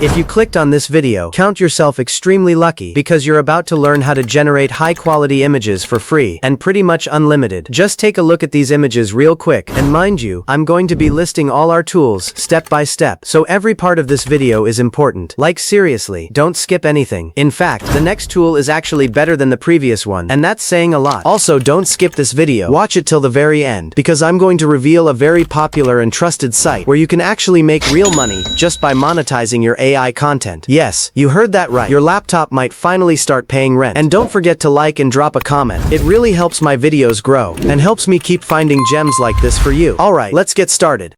If you clicked on this video, count yourself extremely lucky because you're about to learn how to generate high-quality images for free and pretty much unlimited. Just take a look at these images real quick, and mind you, I'm going to be listing all our tools step by step, so every part of this video is important. Like seriously, don't skip anything. In fact, the next tool is actually better than the previous one, and that's saying a lot. Also, don't skip this video. Watch it till the very end, because I'm going to reveal a very popular and trusted site where you can actually make real money just by monetizing your AI content. Yes, you heard that right. Your laptop might finally start paying rent. And don't forget to like and drop a comment. It really helps my videos grow and helps me keep finding gems like this for you. Alright, let's get started.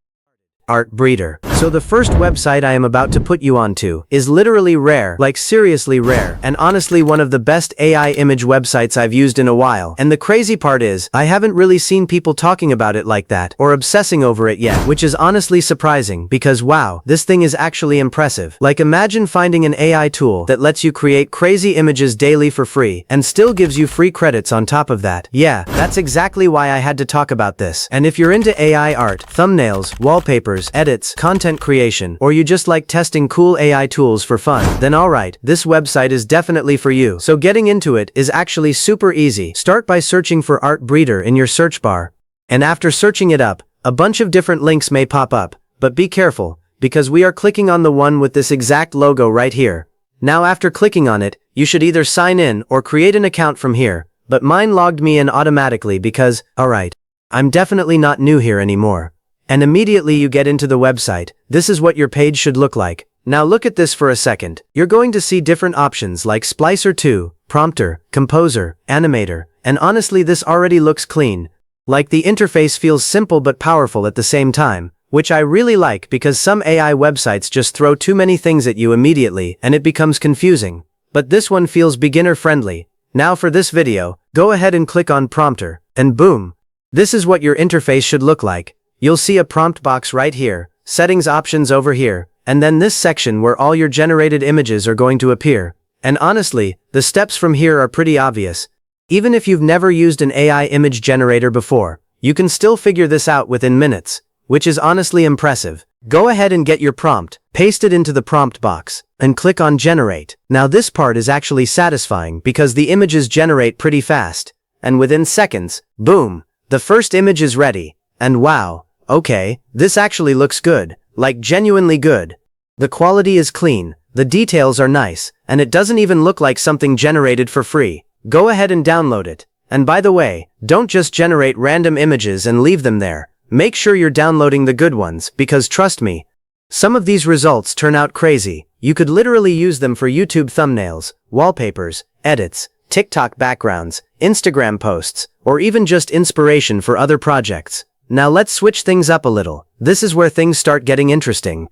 Artbreeder. So the first website I am about to put you onto is literally rare, like seriously rare, and honestly one of the best AI image websites I've used in a while. And the crazy part is, I haven't really seen people talking about it like that, or obsessing over it yet, which is honestly surprising, because wow, this thing is actually impressive. Like imagine finding an AI tool that lets you create crazy images daily for free, and still gives you free credits on top of that. Yeah, that's exactly why I had to talk about this. And if you're into AI art, thumbnails, wallpapers, edits, content creation, or you just like testing cool AI tools for fun, then alright, this website is definitely for you. So getting into it is actually super easy. Start by searching for Artbreeder in your search bar. And after searching it up, a bunch of different links may pop up, but be careful, because we are clicking on the one with this exact logo right here. Now after clicking on it, you should either sign in or create an account from here, but mine logged me in automatically because, alright, I'm definitely not new here anymore. And immediately you get into the website. This is what your page should look like. Now look at this for a second. You're going to see different options like Splicer 2, Prompter, Composer, Animator, and honestly this already looks clean. Like the interface feels simple but powerful at the same time, which I really like because some AI websites just throw too many things at you immediately and it becomes confusing. But this one feels beginner friendly. Now for this video, go ahead and click on Prompter, and boom! This is what your interface should look like. You'll see a prompt box right here, settings options over here, and then this section where all your generated images are going to appear. And honestly, the steps from here are pretty obvious. Even if you've never used an AI image generator before, you can still figure this out within minutes, which is honestly impressive. Go ahead and get your prompt, paste it into the prompt box, and click on Generate. Now this part is actually satisfying because the images generate pretty fast, and within seconds, boom, the first image is ready, and wow. Okay, this actually looks good, like genuinely good. The quality is clean, the details are nice, and it doesn't even look like something generated for free. Go ahead and download it. And by the way, don't just generate random images and leave them there. Make sure you're downloading the good ones, because trust me, some of these results turn out crazy. You could literally use them for YouTube thumbnails, wallpapers, edits, TikTok backgrounds, Instagram posts, or even just inspiration for other projects. Now let's switch things up a little. This is where things start getting interesting.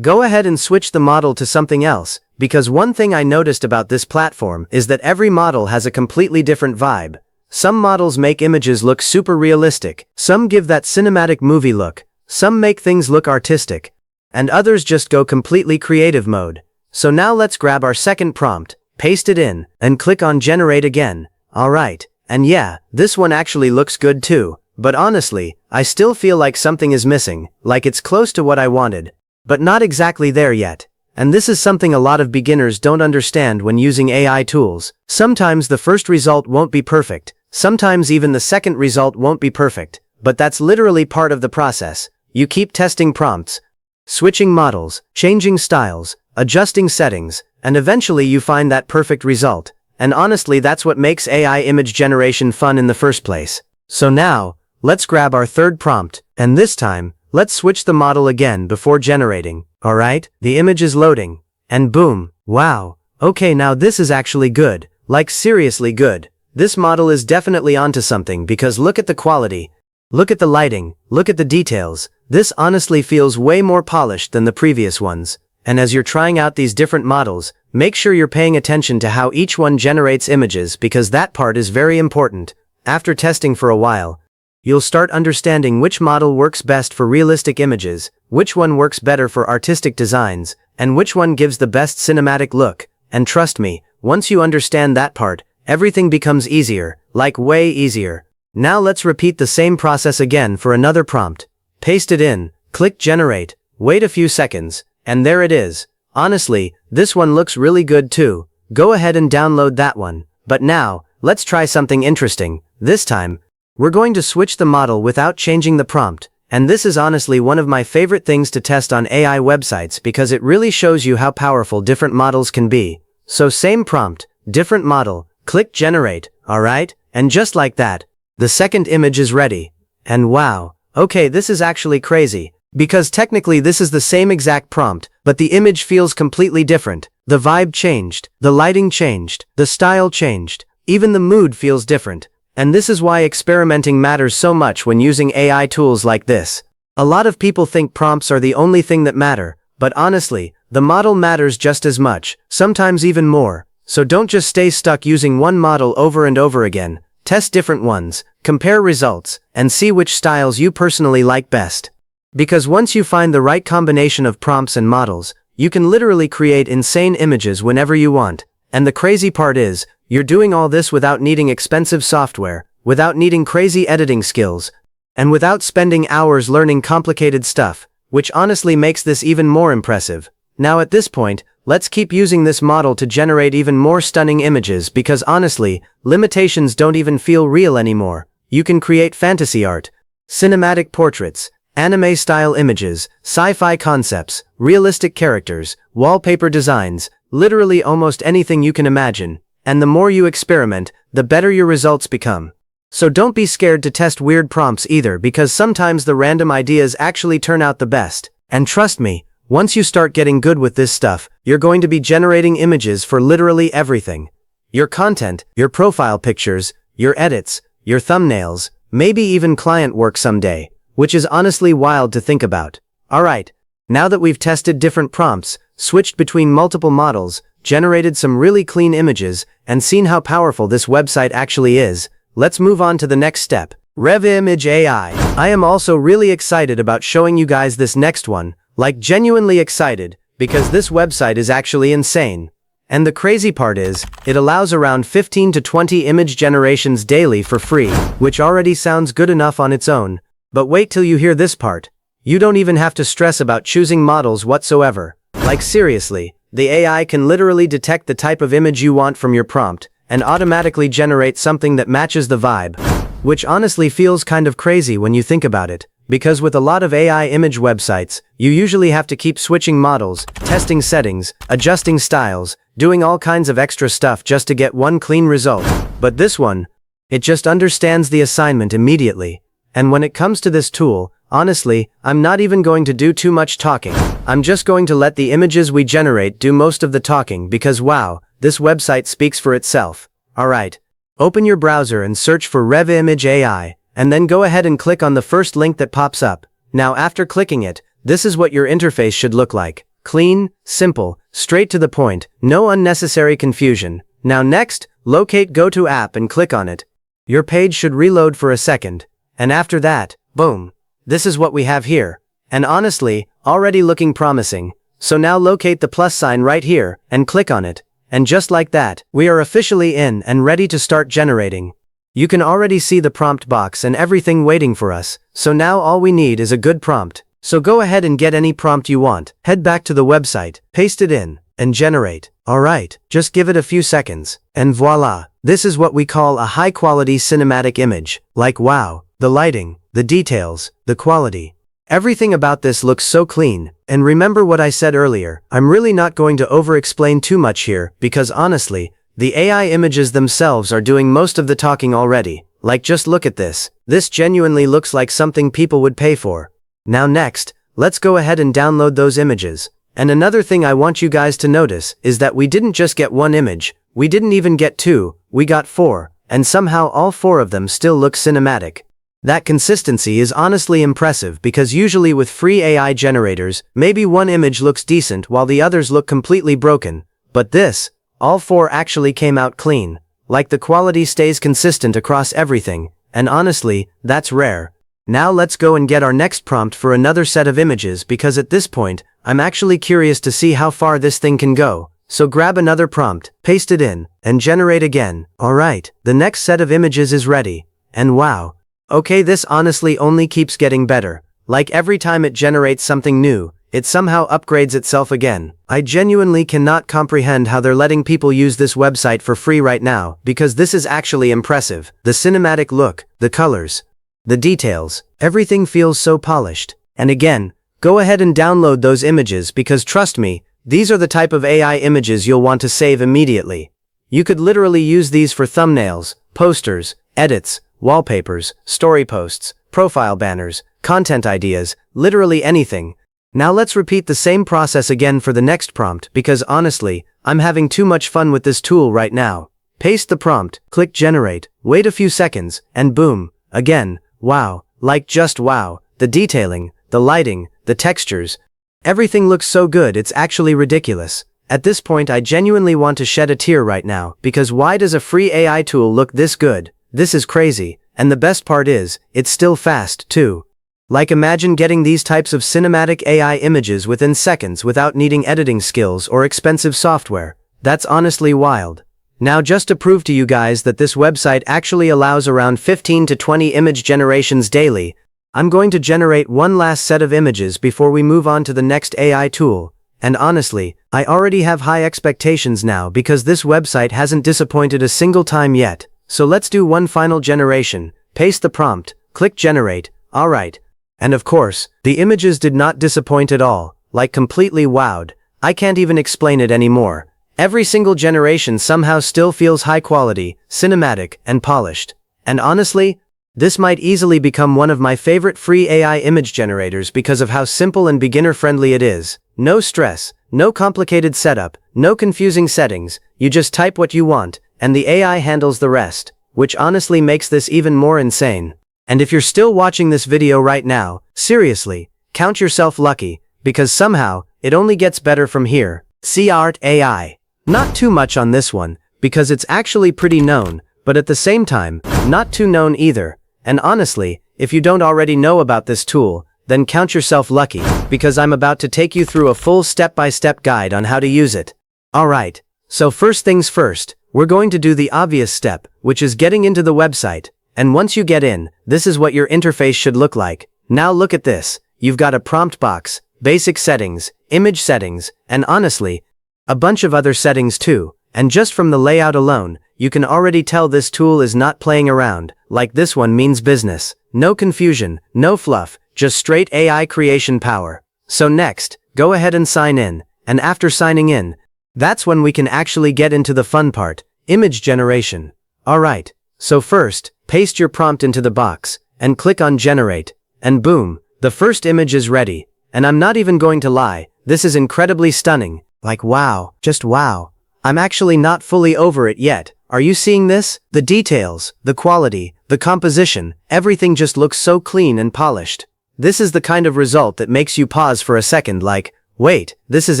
Go ahead and switch the model to something else, because one thing I noticed about this platform is that every model has a completely different vibe. Some models make images look super realistic, some give that cinematic movie look, some make things look artistic, and others just go completely creative mode. So now let's grab our second prompt, paste it in, and click on Generate again. Alright, and yeah, this one actually looks good too. But honestly, I still feel like something is missing, like it's close to what I wanted, but not exactly there yet. And this is something a lot of beginners don't understand when using AI tools. Sometimes the first result won't be perfect, sometimes even the second result won't be perfect, but that's literally part of the process. You keep testing prompts, switching models, changing styles, adjusting settings, and eventually you find that perfect result. And honestly, that's what makes AI image generation fun in the first place. So now, let's grab our third prompt, and this time, let's switch the model again before generating. Alright, the image is loading. And boom, wow, okay now this is actually good, like seriously good. This model is definitely onto something because look at the quality. Look at the lighting, look at the details. This honestly feels way more polished than the previous ones. And as you're trying out these different models, make sure you're paying attention to how each one generates images because that part is very important. After testing for a while, you'll start understanding which model works best for realistic images, which one works better for artistic designs, and which one gives the best cinematic look. And trust me, once you understand that part, everything becomes easier, like way easier. Now let's repeat the same process again for another prompt. Paste it in, click Generate, wait a few seconds, and there it is. Honestly, this one looks really good too. Go ahead and download that one. But now, let's try something interesting. This time, we're going to switch the model without changing the prompt. And this is honestly one of my favorite things to test on AI websites because it really shows you how powerful different models can be. So same prompt, different model, click generate, alright? And just like that, the second image is ready. And wow, okay, this is actually crazy. Because technically this is the same exact prompt, but the image feels completely different. The vibe changed, the lighting changed, the style changed, even the mood feels different. And this is why experimenting matters so much when using AI tools like this. A lot of people think prompts are the only thing that matter, but honestly, the model matters just as much, sometimes even more. So don't just stay stuck using one model over and over again. Test different ones, compare results, and see which styles you personally like best. Because once you find the right combination of prompts and models, you can literally create insane images whenever you want. And the crazy part is, you're doing all this without needing expensive software, without needing crazy editing skills, and without spending hours learning complicated stuff, which honestly makes this even more impressive. Now at this point, let's keep using this model to generate even more stunning images because honestly, limitations don't even feel real anymore. You can create fantasy art, cinematic portraits, anime-style images, sci-fi concepts, realistic characters, wallpaper designs, literally almost anything you can imagine. And the more you experiment, the better your results become. So don't be scared to test weird prompts either because sometimes the random ideas actually turn out the best. And trust me, once you start getting good with this stuff, you're going to be generating images for literally everything. Your content, your profile pictures, your edits, your thumbnails, maybe even client work someday, which is honestly wild to think about. Alright, now that we've tested different prompts, switched between multiple models, generated some really clean images, and seen how powerful this website actually is, let's move on to the next step. Rev Image AI. I am also really excited about showing you guys this next one, like genuinely excited, because this website is actually insane. And the crazy part is, it allows around 15 to 20 image generations daily for free, which already sounds good enough on its own. But wait till you hear this part. You don't even have to stress about choosing models whatsoever. Like seriously, the AI can literally detect the type of image you want from your prompt, and automatically generate something that matches the vibe. Which honestly feels kind of crazy when you think about it, because with a lot of AI image websites, you usually have to keep switching models, testing settings, adjusting styles, doing all kinds of extra stuff just to get one clean result. But this one, it just understands the assignment immediately. And when it comes to this tool, honestly, I'm not even going to do too much talking. I'm just going to let the images we generate do most of the talking because wow, this website speaks for itself. Alright, open your browser and search for Rev Image AI, and then go ahead and click on the first link that pops up. Now after clicking it, this is what your interface should look like. Clean, simple, straight to the point, no unnecessary confusion. Now next, locate Go to App and click on it. Your page should reload for a second. And after that, boom. This is what we have here. And honestly, already looking promising. So now locate the plus sign right here, and click on it. And just like that, we are officially in and ready to start generating. You can already see the prompt box and everything waiting for us. So now all we need is a good prompt. So go ahead and get any prompt you want. Head back to the website, paste it in, and generate. Alright, just give it a few seconds. And voila. This is what we call a high-quality cinematic image. Like wow. The lighting, the details, the quality. Everything about this looks so clean. And remember what I said earlier, I'm really not going to over-explain too much here, because honestly, the AI images themselves are doing most of the talking already. Like just look at this. This genuinely looks like something people would pay for. Now next, let's go ahead and download those images. And another thing I want you guys to notice is that we didn't just get one image, we didn't even get two, we got four, and somehow all four of them still look cinematic. That consistency is honestly impressive because usually with free AI generators, maybe one image looks decent while the others look completely broken. But this, all four actually came out clean. Like the quality stays consistent across everything, and honestly, that's rare. Now let's go and get our next prompt for another set of images because at this point, I'm actually curious to see how far this thing can go. So grab another prompt, paste it in, and generate again. Alright, the next set of images is ready. And wow. Okay, this honestly only keeps getting better. Like every time it generates something new, it somehow upgrades itself again. I genuinely cannot comprehend how they're letting people use this website for free right now, because this is actually impressive. The cinematic look, the colors, the details, everything feels so polished. And again, go ahead and download those images because trust me, these are the type of AI images you'll want to save immediately. You could literally use these for thumbnails, posters, edits, wallpapers, story posts, profile banners, content ideas, literally anything. Now let's repeat the same process again for the next prompt because honestly, I'm having too much fun with this tool right now. Paste the prompt, click generate, wait a few seconds, and boom, again, wow, like just wow, the detailing, the lighting, the textures, everything looks so good it's actually ridiculous. At this point I genuinely want to shed a tear right now because why does a free AI tool look this good? This is crazy, and the best part is, it's still fast too. Like imagine getting these types of cinematic AI images within seconds without needing editing skills or expensive software. That's honestly wild. Now just to prove to you guys that this website actually allows around 15 to 20 image generations daily, I'm going to generate one last set of images before we move on to the next AI tool. And honestly, I already have high expectations now because this website hasn't disappointed a single time yet. So let's do one final generation, paste the prompt, click generate, alright. And of course, the images did not disappoint at all, like completely wowed. I can't even explain it anymore. Every single generation somehow still feels high quality, cinematic, and polished. And honestly, this might easily become one of my favorite free AI image generators because of how simple and beginner-friendly it is. No stress, no complicated setup, no confusing settings, you just type what you want, and the AI handles the rest, which honestly makes this even more insane. And if you're still watching this video right now, seriously, count yourself lucky, because somehow, it only gets better from here. SeeArt AI. Not too much on this one, because it's actually pretty known, but at the same time, not too known either. And honestly, if you don't already know about this tool, then count yourself lucky, because I'm about to take you through a full step-by-step guide on how to use it. Alright, so first things first, we're going to do the obvious step, which is getting into the website. And once you get in, this is what your interface should look like. Now look at this, you've got a prompt box, basic settings, image settings, and honestly, a bunch of other settings too. And just from the layout alone, you can already tell this tool is not playing around, like this one means business. No confusion, no fluff, just straight AI creation power. So next, go ahead and sign in, and after signing in, that's when we can actually get into the fun part, image generation. Alright, so first, paste your prompt into the box, and click on generate, and boom, the first image is ready. And I'm not even going to lie, this is incredibly stunning, like wow, just wow. I'm actually not fully over it yet. Are you seeing this? The details, the quality, the composition, everything just looks so clean and polished. This is the kind of result that makes you pause for a second like, wait, this is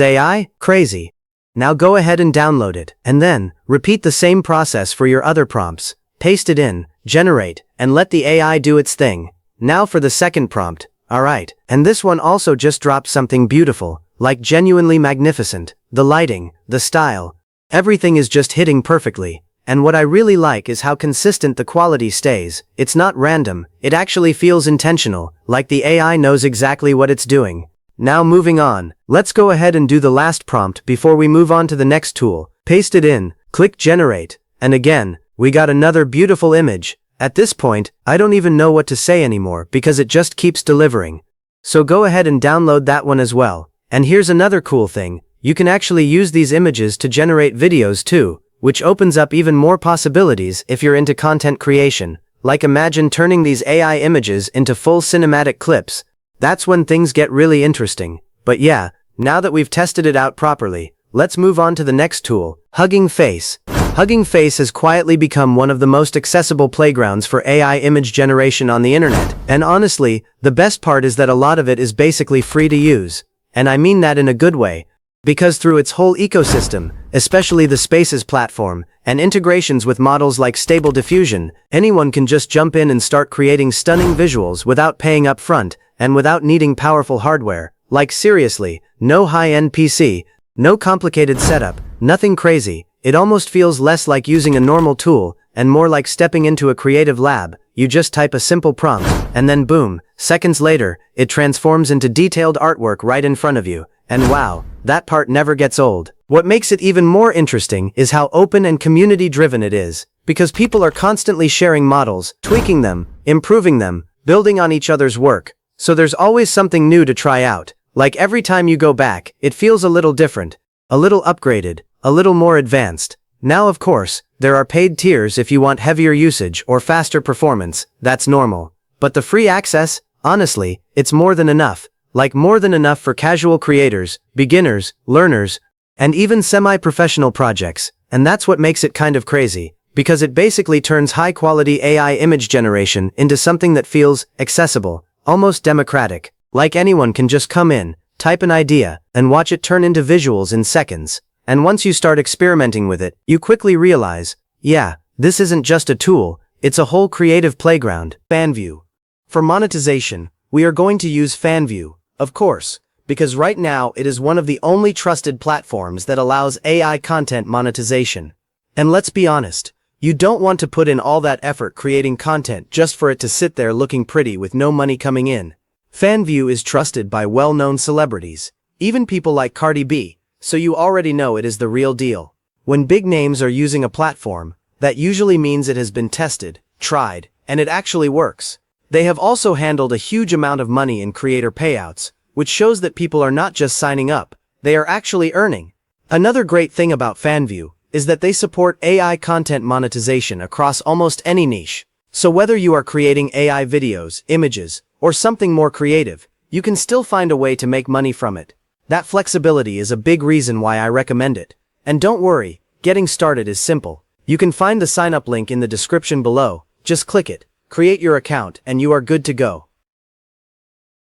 AI? Crazy. Now go ahead and download it, and then, repeat the same process for your other prompts. Paste it in, generate, and let the AI do its thing. Now for the second prompt. Alright, and this one also just dropped something beautiful, like genuinely magnificent. The lighting, the style, everything is just hitting perfectly. And what I really like is how consistent the quality stays. It's not random, it actually feels intentional, like the AI knows exactly what it's doing. Now moving on, let's go ahead and do the last prompt before we move on to the next tool. Paste it in, click generate, and again, we got another beautiful image. At this point, I don't even know what to say anymore because it just keeps delivering. So go ahead and download that one as well. And here's another cool thing, you can actually use these images to generate videos too, which opens up even more possibilities if you're into content creation. Like imagine turning these AI images into full cinematic clips. That's when things get really interesting. But yeah, now that we've tested it out properly, let's move on to the next tool, Hugging Face. Hugging Face has quietly become one of the most accessible playgrounds for AI image generation on the internet. And honestly, the best part is that a lot of it is basically free to use. And I mean that in a good way. Because through its whole ecosystem, especially the Spaces platform, and integrations with models like Stable Diffusion, anyone can just jump in and start creating stunning visuals without paying up front, and without needing powerful hardware. Like seriously, no high-end PC, no complicated setup, nothing crazy. It almost feels less like using a normal tool, and more like stepping into a creative lab. you just type a simple prompt, and then boom, seconds later, it transforms into detailed artwork right in front of you. And wow, that part never gets old. What makes it even more interesting is how open and community-driven it is, because people are constantly sharing models, tweaking them, improving them, building on each other's work. So there's always something new to try out. Like every time you go back, it feels a little different, a little upgraded, a little more advanced. Now of course, there are paid tiers if you want heavier usage or faster performance. That's normal. But the free access, honestly, it's more than enough. Like more than enough for casual creators, beginners, learners, and even semi-professional projects. And that's what makes it kind of crazy, because it basically turns high-quality AI image generation into something that feels accessible, almost democratic. Like anyone can just come in, type an idea, and watch it turn into visuals in seconds. And once you start experimenting with it, you quickly realize, yeah, this isn't just a tool, it's a whole creative playground. FanView. For monetization, we are going to use FanView, of course, because right now it is one of the only trusted platforms that allows AI content monetization. And let's be honest, you don't want to put in all that effort creating content just for it to sit there looking pretty with no money coming in. FanView is trusted by well-known celebrities, even people like Cardi B, so you already know it is the real deal. When big names are using a platform, that usually means it has been tested, tried, and it actually works. They have also handled a huge amount of money in creator payouts, which shows that people are not just signing up, they are actually earning. Another great thing about FanView is that they support AI content monetization across almost any niche. So whether you are creating AI videos, images, or something more creative, you can still find a way to make money from it. That flexibility is a big reason why I recommend it. And don't worry, getting started is simple. You can find the sign up link in the description below, just click it, create your account, and you are good to go.